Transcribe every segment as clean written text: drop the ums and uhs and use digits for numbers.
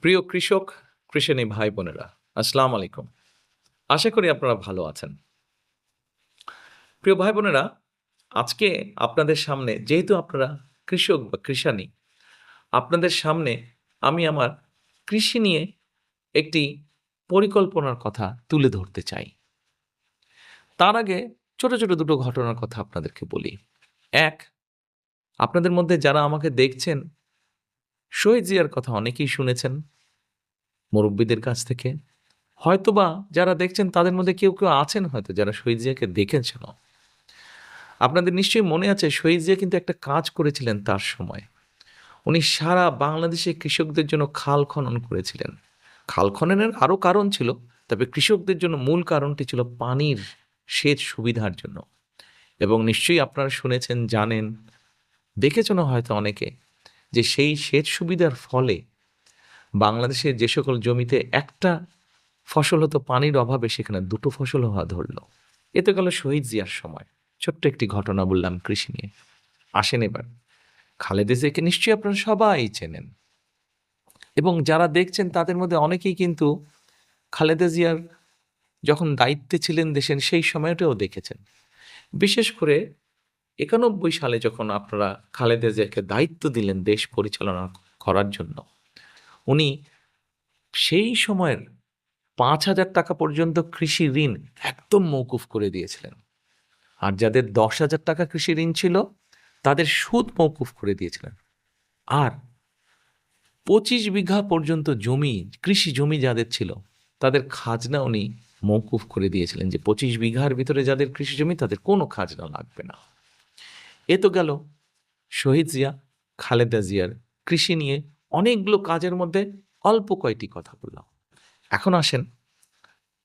প্রিয় কৃষক, কৃষানী ভাই বোনেরা, আসসালামু আলাইকুম। আশা করি আপনারা ভালো আছেন। প্রিয় ভাই বোনেরা, আজকে আপনাদের সামনে যেহেতু আপনারা কৃষক বা কৃষানী, আপনাদের সামনে আমি আমার কৃষি নিয়ে একটি পরিকল্পনার কথা তুলে ধরতে চাই। তার আগে ছোট, ছোট দুটো ঘটনার কথা আপনাদেরকে বলি। ১, আপনাদের মধ্যে যারা আমাকে দেখছেন, শহীদ জিয়ার কথা অনেকেই শুনেছেন মুরব্বিদের কাছ থেকে। হয়তোবা যারা দেখছেন তাদের মধ্যে কেউ, কেউ আছেন হয়তো যারা শহীদ জিয়াকে দেখেছেনও। আপনাদের নিশ্চয়ই মনে আছে শহীদ জিয়া কিন্তু একটা কাজ করেছিলেন তার সময়। উনি সারা বাংলাদেশে কৃষকদের জন্য খাল খনন করেছিলেন। খাল খননের আরও কারণ ছিল, তবে কৃষকদের জন্য মূল কারণটি ছিল পানির সেচ সুবিধার জন্য। এবং নিশ্চয়ই আপনারা শুনেছেন, জানেন, দেখেছেনও হয়তো অনেকে যে সেই সেচ সুবিধার ফলে বাংলাদেশের যে সকল জমিতে একটা ফসল হতো পানির অভাবে সেখানে দুটো ফসল হওয়া ধরল। এ তো গেল শহীদ জিয়ার সময়। ছোট্ট একটি ঘটনা বললাম কৃষি নিয়ে। আসেন এবার খালেদা জিয়াকে নিশ্চয়ই আপনারা সবাই চেনেন এবং যারা দেখছেন তাদের মধ্যে অনেকেই কিন্তু খালেদা জিয়ার যখন দায়িত্বে ছিলেন দেশের সেই সময়টাও দেখেছেন। বিশেষ করে ৯১ সালে যখন আপনারা খালেদা জিয়াকে দায়িত্ব দিলেন দেশ পরিচালনা করার জন্য, উনি সেই সময়ের ৫,০০০ টাকা পর্যন্ত কৃষি ঋণ একদম মওকুফ করে দিয়েছিলেন। আর যাদের ১০,০০০ টাকা কৃষি ঋণ ছিল তাদের সুদ মওকুফ করে দিয়েছিলেন। আর ২৫ বিঘা পর্যন্ত জমি, কৃষি জমি যাদের ছিল তাদের খাজনা উনি মওকুফ করে দিয়েছিলেন যে ২৫ বিঘার ভিতরে যাদের কৃষি জমি তাদের কোনো খাজনা লাগবে না। এ তো গেল শহীদ জিয়া, খালেদা জিয়ার কৃষি নিয়ে অনেকগুলো কাজের মধ্যে অল্প কয়টি কথা বললাম। এখন আসেন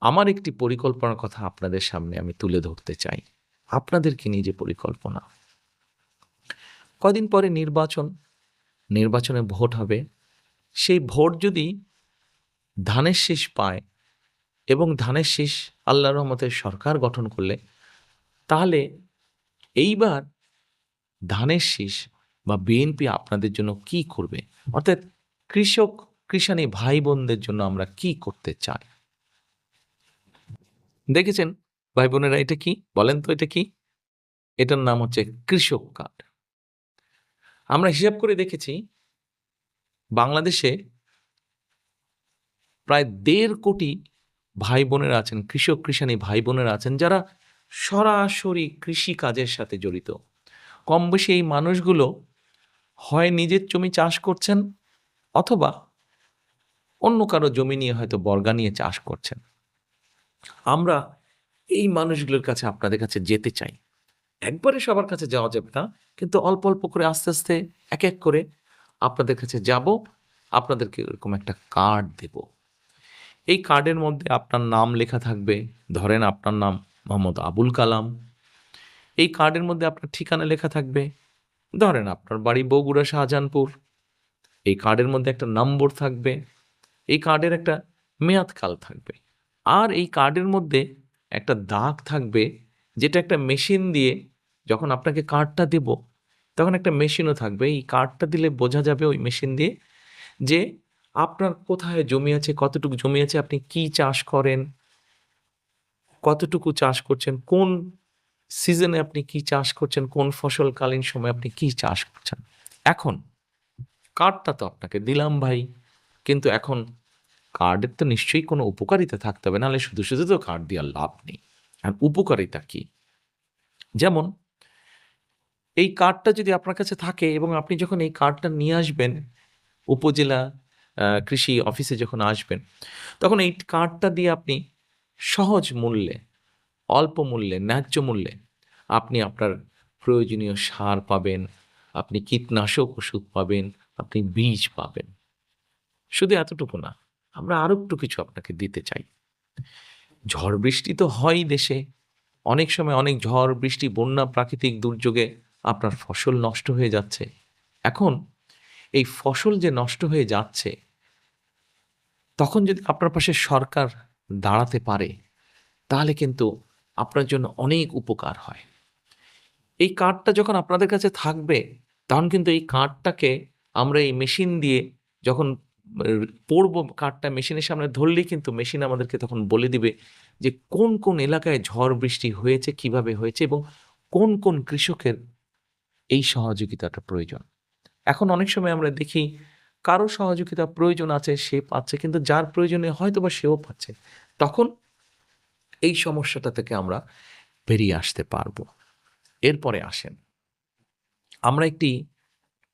আমার একটি পরিকল্পনার কথা আপনাদের সামনে আমি তুলে ধরতে চাই। আপনাদেরকে নিয়ে যে পরিকল্পনা। কদিন পরে নির্বাচনে ভোট হবে। সেই ভোট যদি ধানের শীষ পায় এবং ধানের শীষ আল্লাহর রহমতে সরকার গঠন করলে, তাহলে এইবার ধানের শীষ বা বিএনপি আপনাদের জন্য কি করবে? অর্থাৎ কৃষক, কৃষানী ভাই বোনদের জন্য আমরা কি করতে চাই? দেখেছেন ভাই বোনেরা এটা কি? বলেন তো এটা কি? এটার নাম হচ্ছে কৃষক কার্ড। আমরা হিসাব করে দেখেছি বাংলাদেশে প্রায় ১.৫ কোটি ভাই বোনেরা আছেন, কৃষক কৃষানী ভাই বোনেরা আছেন যারা সরাসরি কৃষি কাজের সাথে জড়িত। কম বেশি এই মানুষগুলো হয় নিজের জমি চাষ করছেন অথবা অন্য কারো জমি নিয়ে হয়তো বর্গা নিয়ে চাষ করছেন। আমরা এই মানুষগুলোর কাছে আপনাদের কাছে যেতে চাই। একবারে সবার কাছে যাওয়া যাবে না, কিন্তু অল্প, অল্প করে আস্তে, আস্তে এক, এক করে আপনাদের কাছে যাব। আপনাদেরকে এরকম একটা কার্ড দেব। এই কার্ডের মধ্যে আপনার নাম লেখা থাকবে। ধরেন আপনার নাম মোহাম্মদ আবুল কালাম। এই কার্ডের মধ্যে আপনার ঠিকানা লেখা থাকবে। ধরেন আপনার বাড়ি বগুড়া শাহজাহানপুর। এই কার্ডের মধ্যে একটা নম্বর থাকবে। এই কার্ডের একটা মেয়াদকাল থাকবে। আর এই কার্ডের মধ্যে একটা দাগ থাকবে, যেটা একটা মেশিন দিয়ে যখন আপনাকে কার্ডটা দেব, তখন একটা মেশিনও থাকবে। এই কার্ডটা দিলে বোঝা যাবে ওই মেশিন দিয়ে যে আপনার কোথায় জমি আছে, কতটুকু জমি আছে, আপনি কি চাষ করেন, কতটুকু চাষ করছেন, কোন সিজনে আপনি কি চাষ করছেন, কোন ফসলকালীন সময়ে আপনি কি চাষ করছেন। এখন কার্ডটা তো আপনাকে দিলাম ভাই, কিন্তু এখন কার্ডের তো নিশ্চয়ই কোনো উপকারিতা থাকতে হবে, নাহলে শুধু, শুধু তো কার্ড দেওয়ার লাভ নেই। আর উপকারিতা কি? যেমন এই কার্ডটা যদি আপনার কাছে থাকে এবং আপনি যখন এই কার্ডটা নিয়ে আসবেন উপজেলা কৃষি অফিসে যখন আসবেন, তখন এই কার্ডটা দিয়ে আপনি সহজ মূল্যে, অল্প মূল্যে, ন্যায্য মূল্যে আপনি আপনার প্রয়োজনীয় সার পাবেন, আপনি কীটনাশক ওষুধ পাবেন, আপনি বীজ পাবেন। শুধু এতটুকু না, আমরা আরো একটু কিছু আপনাকে দিতে চাই। ঝড় বৃষ্টি তো হয়ই দেশে। অনেক সময় অনেক ঝড় বৃষ্টি, বন্যা, প্রাকৃতিক দুর্যোগে আপনার ফসল নষ্ট হয়ে যাচ্ছে। এখন এই ফসল যে নষ্ট হয়ে যাচ্ছে, তখন যদি আপনার পাশে সরকার দাঁড়াতে পারে, তাহলে কিন্তু আপনার জন্য অনেক উপকার হয়। এই কার্ডটা যখন আপনাদের কাছে থাকবে, তখন কিন্তু এই কার্ডটাকে আমরা এই মেশিন দিয়ে যখন পড়বো কার্ডটা মেশিনের সামনে ধরলেই কিন্তু মেশিন আমাদেরকে তখন বলে দিবে যে কোন কোন এলাকায় ঝড় বৃষ্টি হয়েছে, কিভাবে হয়েছে এবং কোন কোন কৃষকের এই সহযোগিতাটা প্রয়োজন। এখন অনেক সময় আমরা দেখি কারো সহযোগিতা প্রয়োজন আছে, সে পাচ্ছে, কিন্তু যার প্রয়োজনে হয়তোবা সেও পাচ্ছে। তখন এই সমস্যাটা থেকে আমরা বেরিয়ে আসতে পারবো। এরপরে আসেন, আমরা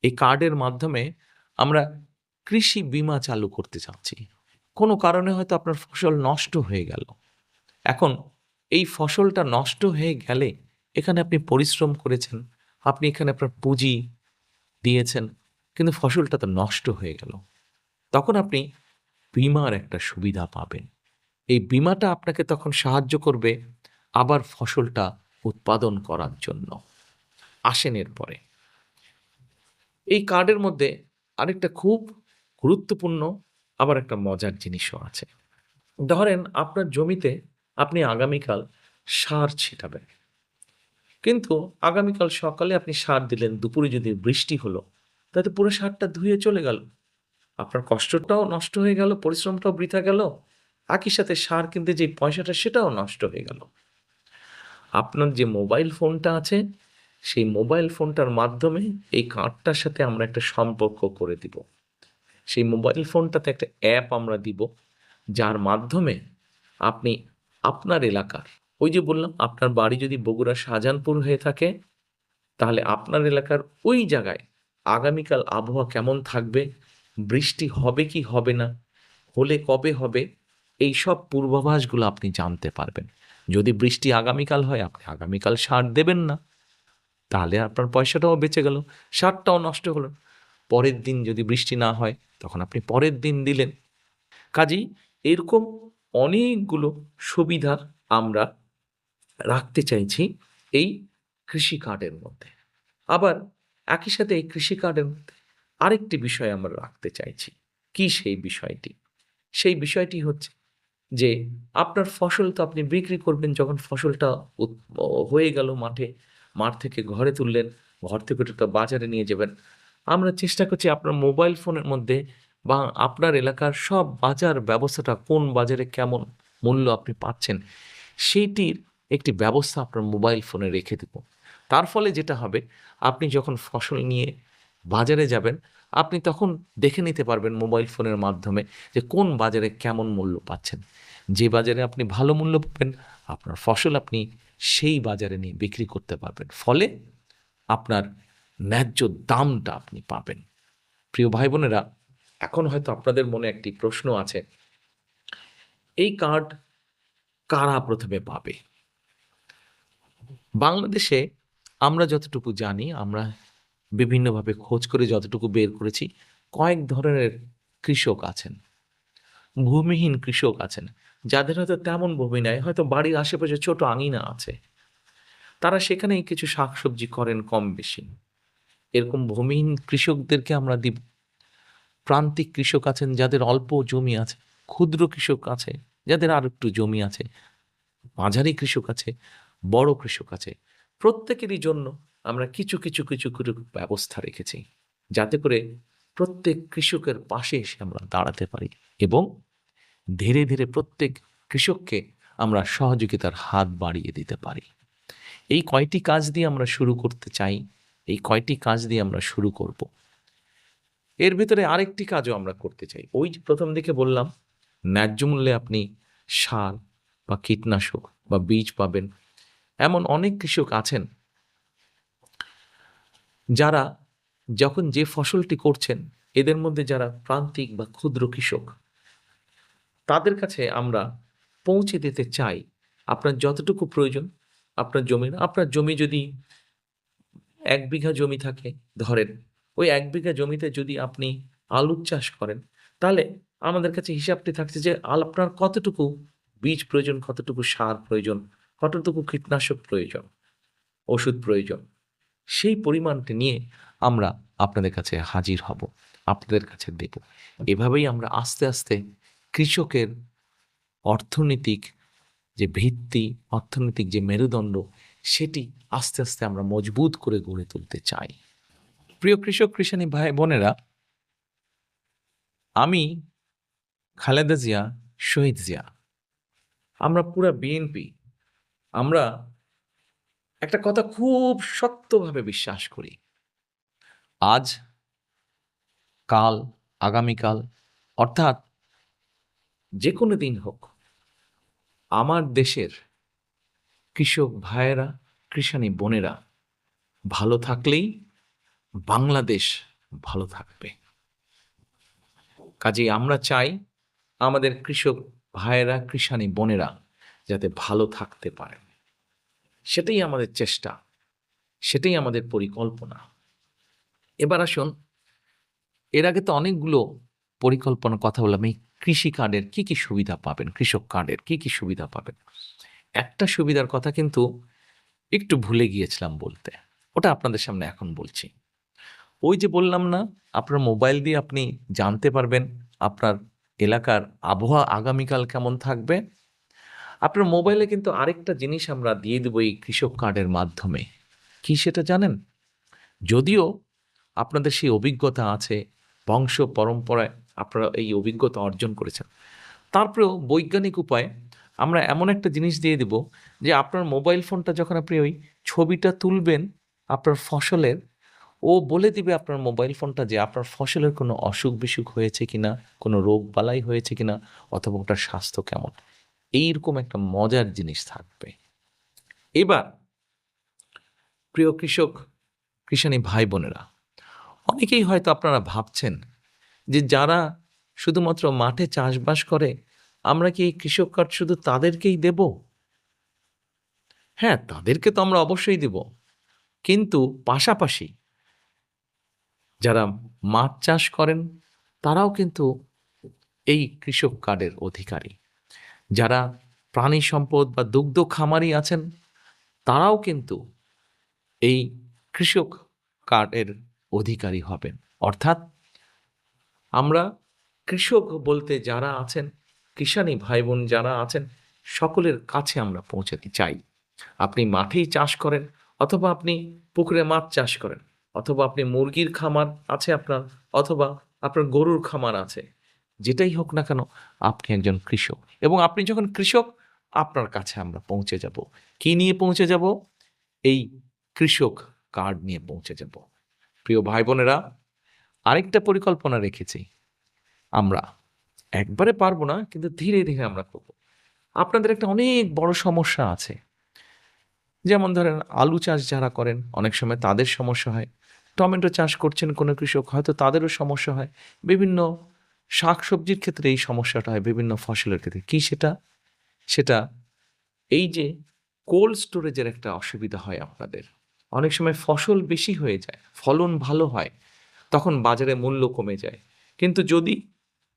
এই কার্ডের মাধ্যমে আমরা কৃষি বীমা চালু করতে চাচ্ছি। কোনো কারণে হয়তো আপনার ফসল নষ্ট হয়ে গেল। এখন এই ফসলটা নষ্ট হয়ে গেলে এখানে আপনি পরিশ্রম করেছেন, আপনি এখানে আপনার পুঁজি দিয়েছেন, কিন্তু ফসলটা তো নষ্ট হয়ে গেল। তখন আপনি বীমার একটা সুবিধা পাবেন। এই বীমাটা আপনাকে তখন সাহায্য করবে আবার ফসলটা উৎপাদন করার জন্য। আসেন এরপরে, এই কার্ডের মধ্যে আরেকটা খুব গুরুত্বপূর্ণ আবার একটা মজার জিনিসও আছে। ধরেন আপনার জমিতে আপনি আগামীকাল সার ছিটাবেন, কিন্তু আগামীকাল সকালে আপনি সার দিলেন, দুপুরে যদি বৃষ্টি হলো তাতে পুরো সারটা ধুয়ে চলে গেল, আপনার কষ্টটাও নষ্ট হয়ে গেল, পরিশ্রমটাও বৃথা গেল, একই সাথে সার কিনতে যে পয়সাটা সেটাও নষ্ট হয়ে গেল। আপনার যে মোবাইল ফোনটা আছে, সেই মোবাইল ফোনটার মাধ্যমে এই কার্ডটার সাথে আমরা একটা সম্পর্ক করে দিব। সেই মোবাইল ফোনটাতে একটা অ্যাপ আমরা দিব, যার মাধ্যমে আপনি আপনার এলাকার, ওই যে বললাম আপনার বাড়ি যদি বগুড়া শাহজাহানপুর হয়ে থাকে, তাহলে আপনার এলাকার ওই জায়গায় আগামীকাল আবহাওয়া কেমন থাকবে, বৃষ্টি হবে কি হবে না, হলে কবে হবে, এই সব পূর্বাভাসগুলো আপনি জানতে পারবেন। যদি বৃষ্টি আগামীকাল হয়, আপনি আগামীকাল সার দেবেন না, তাহলে আপনার পয়সাটাও বেঁচে গেল, সারটাও নষ্ট হলো। পরের দিন যদি বৃষ্টি না হয়, তখন আপনি পরের দিন দিলেন। কাজেই এরকম অনেকগুলো সুবিধা আমরা রাখতে চাইছি এই কৃষি কার্ডের মধ্যে। আবার একই সাথে এই কৃষি কার্ডের মধ্যে আরেকটি বিষয় আমরা রাখতে চাইছি। কি সেই বিষয়টি? সেই বিষয়টি হচ্ছে যে আপনার ফসল তো আপনি বিক্রি করবেন, যখন ফসলটা হয়ে গেল মাঠে, মাঠ থেকে ঘরে তুললেন, ঘর থেকে ওটা বাজারে নিয়ে যাবেন। আমরা চেষ্টা করছি আপনার মোবাইল ফোনের মধ্যে বা আপনার এলাকার সব বাজার ব্যবস্থাটা, কোন বাজারে কেমন মূল্য আপনি পাচ্ছেন, সেইটির একটি ব্যবস্থা আপনার মোবাইল ফোনে রেখে দেব। তার ফলে যেটা হবে, আপনি যখন ফসল নিয়ে বাজারে যাবেন, আপনি তখন দেখে নিতে পারবেন মোবাইল ফোনের মাধ্যমে যে কোন বাজারে কেমন মূল্য পাচ্ছেন। যে বাজারে আপনি ভালো মূল্য পাবেন, আপনার ফসল আপনি সেই বাজারে নিয়ে বিক্রি করতে পারবেন। ফলে আপনার ন্যায্য দামটা আপনি পাবেন। প্রিয় ভাই বোনেরা, এখন হয়তো আপনাদের মনে একটি প্রশ্ন আছে, এই কার্ড কারা প্রথমে পাবে? বাংলাদেশে আমরা যতটুকু জানি, আমরা বিভিন্নভাবে খোঁজ করে যতটুকু বের করেছি, কয়েক ধরনের কৃষক আছেন। ভূমিহীন কৃষক আছেন, যাদের হয়তো তেমন ভূমি নাই, হয়তো বাড়ির আশেপাশে ছোট আঙিনা আছে, তারা সেখানেই কিছু শাকসবজি করেন কম বেশি। এরকম ভূমিহীন কৃষকদেরকে আমরা দিব। প্রান্তিক কৃষক আছেন যাদের অল্প জমি আছে, ক্ষুদ্র কৃষক আছে যাদের আর একটু জমি আছে, মাঝারি কৃষক আছে, বড় কৃষক আছে। প্রত্যেকেরই জন্য আমরা কিছু কিছু কিছু করে ব্যবস্থা রেখেছি, যাতে করে প্রত্যেক কৃষকের পাশে এসে আমরা দাঁড়াতে পারি এবং ধীরে ধীরে প্রত্যেক কৃষককে আমরা সহযোগিতার হাত বাড়িয়ে দিতে পারি। এই কয়টি কাজ দিয়ে আমরা শুরু করতে চাই, এই কয়টি কাজ দিয়ে আমরা শুরু করব। এর ভিতরে আরেকটি কাজও আমরা করতে চাই। ওই যে প্রথম দিকে বললাম, ন্যায্য মূল্যে আপনি সার বা কীটনাশক বা বীজ পাবেন। এমন অনেক কৃষক আছেন যারা যখন যে ফসলটি করছেন, এদের মধ্যে যারা প্রান্তিক বা ক্ষুদ্র কৃষক, তাদের কাছে আমরা পৌঁছে দিতে চাই আপনার যতটুকু প্রয়োজন আপনার জমি যদি ১ বিঘা জমি থাকে, ধরেন ওই ১ বিঘা জমিতে যদি আপনি আলুর চাষ করেন, তাহলে আমাদের কাছে হিসাবটি থাকছে যে আপনার কতটুকু বীজ প্রয়োজন, কতটুকু সার প্রয়োজন, কতটুকু কীটনাশক প্রয়োজন, ওষুধ প্রয়োজন। সেই পরিমাণটি নিয়ে আমরা আপনাদের কাছে হাজির হব, আপনাদের কাছে দেব। এভাবেই আমরা আস্তে আস্তে কৃষকের অর্থনৈতিক যে ভিত্তি, অর্থনৈতিক যে মেরুদণ্ড, সেটি আস্তে আস্তে আমরা মজবুত করে গড়ে তুলতে চাই। প্রিয় কৃষক কৃষানী ভাই বোনেরা, আমি, খালেদা জিয়া, শহীদ জিয়া, আমরা পুরা বিএনপি, আমরা একটা কথা খুব শক্তভাবে বিশ্বাস করি। আজ, কাল, আগামীকাল, অর্থাৎ যে কোনো দিন হোক, আমার দেশের কৃষক ভাইয়েরা, কৃষানি বোনেরা ভালো থাকলেই বাংলাদেশ ভালো থাকবে। কাজেই আমরা চাই আমাদের কৃষক ভাইয়েরা, কৃষানি বোনেরা যাতে ভালো থাকতে পারে। সেটাই আমাদের চেষ্টা, সেটাই আমাদের পরিকল্পনা। এবার আসুন, এর আগে তো অনেকগুলো পরিকল্পনার কথা বললাম। এই কৃষি কার্ডের কি কি সুবিধা পাবেন, কৃষক কার্ডের কি কি সুবিধা পাবেন। একটা সুবিধার কথা কিন্তু একটু ভুলে গিয়েছিলাম বলতে, ওটা আপনাদের সামনে এখন বলছি। ওই যে বললাম না, আপনার মোবাইল দিয়ে আপনি জানতে পারবেন আপনার এলাকার আবহাওয়া আগামীকাল কেমন থাকবে। আপনার মোবাইলে কিন্তু আরেকটা জিনিস আমরা দিয়ে দেবো এই কৃষক কার্ডের মাধ্যমে। কি সেটা জানেন? যদিও আপনাদের সেই অভিজ্ঞতা আছে, বংশ পরম্পরায় আপনারা এই অভিজ্ঞতা অর্জন করেছেন, তারপরেও বৈজ্ঞানিক উপায়ে আমরা এমন একটা জিনিস দিয়ে দেব যে আপনার মোবাইল ফোনটা যখন আপনি ওই ছবিটা তুলবেন আপনার ফসলের, ও বলে দিবে আপনার মোবাইল ফোনটা যে আপনার ফসলের কোনো অসুখ বিসুখ হয়েছে কিনা, কোনো রোগ বালাই হয়েছে কিনা, অথবা ওটার স্বাস্থ্য কেমন। এইরকম একটা মজার জিনিস থাকবে। এবার প্রিয় কৃষক, কৃষানি ভাই বোনেরা, অনেকেই হয়তো আপনারা ভাবছেন যে যারা শুধুমাত্র মাঠে চাষবাস করে, আমরা কি এই কৃষক কার্ড শুধু তাদেরকেই দেব? হ্যাঁ, তাদেরকে তো আমরা অবশ্যই দেব, কিন্তু পাশাপাশি যারা মাছ চাষ করেন তারাও কিন্তু এই কৃষক কার্ডের অধিকারী। যারা প্রাণী সম্পদ বা দুগ্ধ খামারি আছেন তারাও কিন্তু এই কৃষক কার্ডের অধিকারী হবেন। অর্থাৎ আমরা কৃষক বলতে যারা আছেন, কিষানি ভাই বোন যারা আছেন, সকলের কাছে আমরা পৌঁছাতে চাই। আপনি মাঠেই চাষ করেন, অথবা আপনি পুকুরে মাছ চাষ করেন, অথবা আপনি মুরগির খামার আছে আপনার, অথবা আপনার গরুর খামার আছে, যেটাই হোক না কেন আপনি একজন কৃষক। এবং আপনি যখন কৃষক, আপনার কাছে আমরা পৌঁছে যাব। কি নিয়ে পৌঁছে যাব? এই কৃষক কার্ড নিয়ে পৌঁছে যাব। প্রিয় ভাই বোনেরা, আরেকটা পরিকল্পনা রেখেছি আমরা। একবারে পারবো না, কিন্তু ধীরে ধীরে আমরা করব। আপনাদের একটা অনেক বড় সমস্যা আছে, যেমন ধরেন আলু চাষ যারা করেন অনেক সময় তাদের সমস্যা হয়, টমেটো চাষ করছেন কোনো কৃষক, হয়তো তাদেরও সমস্যা হয়, বিভিন্ন শাক সবজির ক্ষেত্রে এই সমস্যাটা হয়, বিভিন্ন ফসলের ক্ষেত্রে। কি সেটা? সেটা এই যে কোল্ড স্টোরেজের একটা অসুবিধা হয় আপনাদের। অনেক সময় ফসল বেশি হয়ে যায়, ফলন ভালো হয়, তখন বাজারে মূল্য কমে যায়। কিন্তু যদি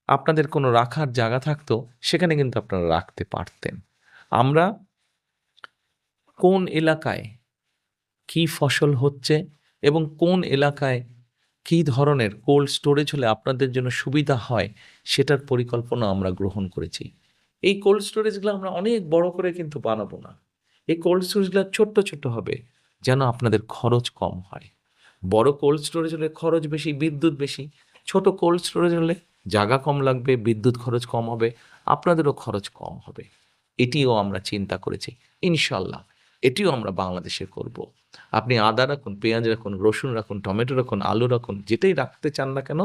আপনাদের কোনো রাখার জায়গা থাকতো, সেখানে কিন্তু আপনারা রাখতে পারতেন। আমরা কোন এলাকায় কি ফসল হচ্ছে এবং কোন এলাকায় কী ধরনের কোল্ড স্টোরেজ হলে আপনাদের জন্য সুবিধা হয়, সেটার পরিকল্পনা আমরা গ্রহণ করেছি। এই কোল্ড স্টোরেজগুলো আমরা অনেক বড় করে কিন্তু বানাবো না। এই কোল্ড স্টোরেজগুলো ছোট্ট ছোট্ট হবে, যেন আপনাদের খরচ কম হয়। বড় কোল্ড স্টোরেজ হলে খরচ বেশি, বিদ্যুৎ বেশি। ছোট কোল্ড স্টোরেজ হলে জায়গা কম লাগবে, বিদ্যুৎ খরচ কম হবে, আপনাদেরও খরচ কম হবে। এটিও আমরা চিন্তা করেছি। ইনশাল্লাহ এটিও আমরা বাংলাদেশে করব। আপনি আদা রাখুন, পেঁয়াজ রাখুন, রসুন রাখুন, টমেটো রাখুন, আলু রাখুন, যেটাই রাখতে চান না কেন,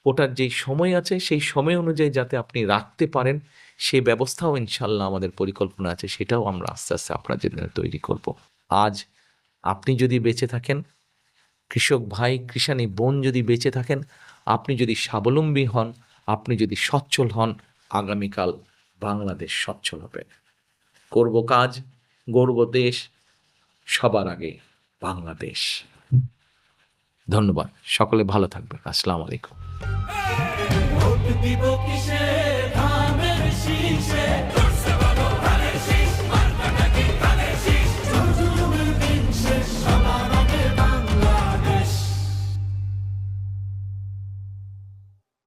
ওটার যেই সময় আছে সেই সময় অনুযায়ী যাতে আপনি রাখতে পারেন, সেই ব্যবস্থাও ইনশাল্লাহ আমাদের পরিকল্পনা আছে। সেটাও আমরা আস্তে আস্তে আপনার জন্য তৈরি করব। আজ আপনি যদি বেঁচে থাকেন, কৃষক ভাই, কৃষানি বোন যদি বেঁচে থাকেন, আপনি যদি স্বাবলম্বী হন, আপনি যদি সচ্ছল হন, আগামীকাল বাংলাদেশ সচ্ছল হবে। করব কাজ, গড়ব দেশ, সবার আগে বাংলাদেশ। ধন্যবাদ, সকলে ভালো থাকবেন। আসসালামু আলাইকুম। ভোট দিব কিসে